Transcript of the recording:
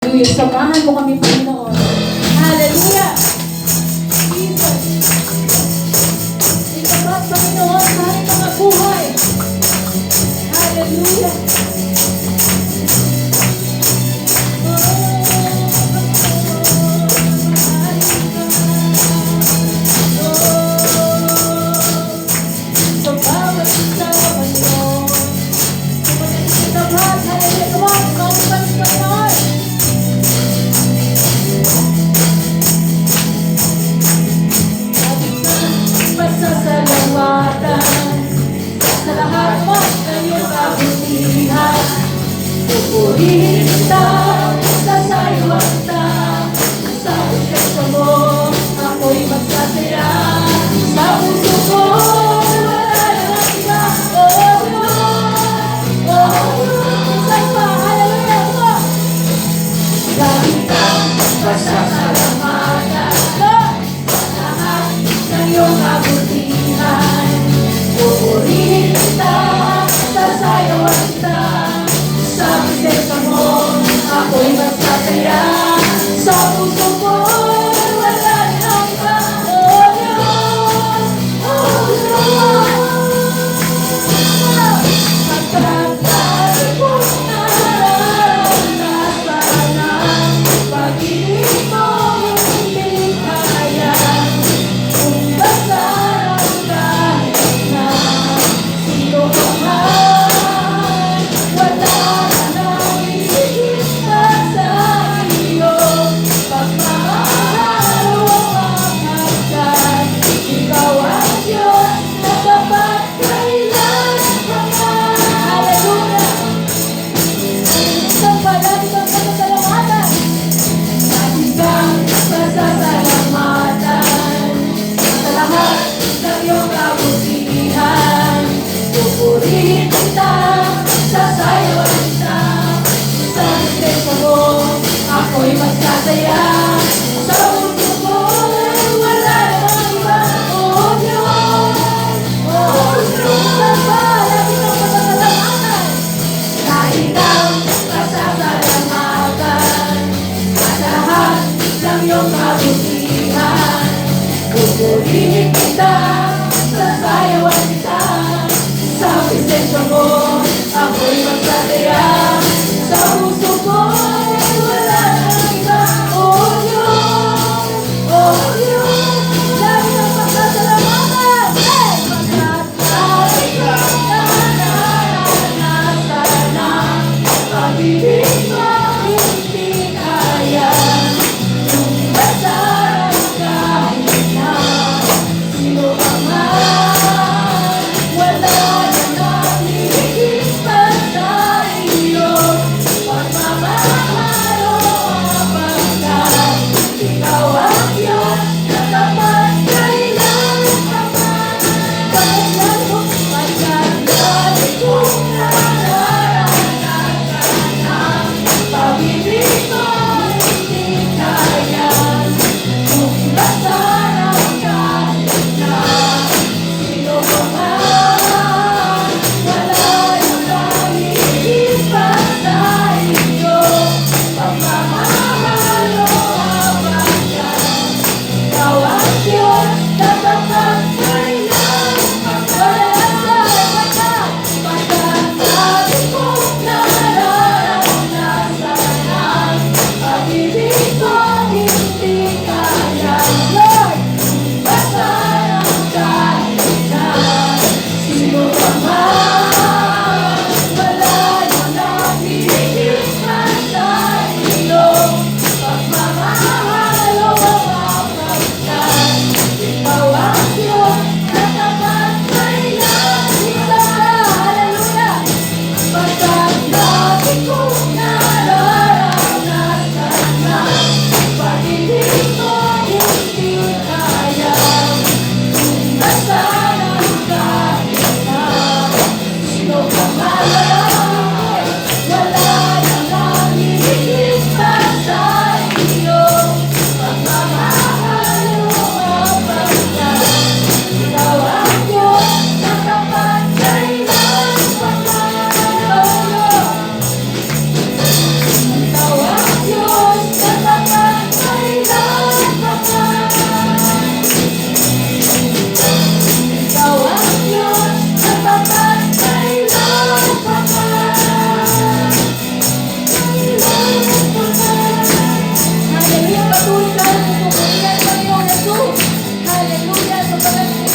Hallelujah. Samahan mo kami, Panginoon. Hallelujah. Jesus. Ikabat, Panginoon, sa aming mga buhay. Hallelujah. Sa bawat isa, Panginoon. Ikabat, hallelujah. Kawag, kawag, Panginoon. Pasasalamatan sa lahat mo na iyong kabutihan. Pupurihin kita, sasayuan kita, sa presensya mo ako'y magsasaya. Sa puso ko wala nang iba. Oh Lord, minsan pa, hallelujah po. Lagi kang pasasalamatan sa lahat ng iyong kabutihan. Pupurihin kita, sasayawan kita, sa presensya mo ako'y magsasaya. Sa puso ko wala nang iba. Oh Lord, pagkatay ko na naranasan ang pag-ibig mo hindi kaya. Kung basarap kahit na sino ka man, wala nang iigit pa sa iyong pagmamahal o pagkakasal. Ikaw ang Diyos na dapat kailangan. Hallelujah! Isang palagi kang pasasalamatan. Lagi kang pasasalamatan sa lahat ng iyong kabutihan. Pupurihin kita, sasayawan kita, sa presensya mo ako'y magsasaya. Sa puso ko wala nang iba. Oh Diyos, minsan pa, lagi kang pasasalamatan. Lagi kang pasasalamatan sa lahat ng iyong kabutihan. Pupurihin kita, sasayawan kita, sa presensya mo ako'y magsasaya. Sa puso ko wala nang iba. Oh Diyos, lagi kang pasasalamatan. Pagkatay ko na naranasan ang pag-ibig mo hindi kaya. Kung basarap kahit na sino ka man, Hallelujah. So,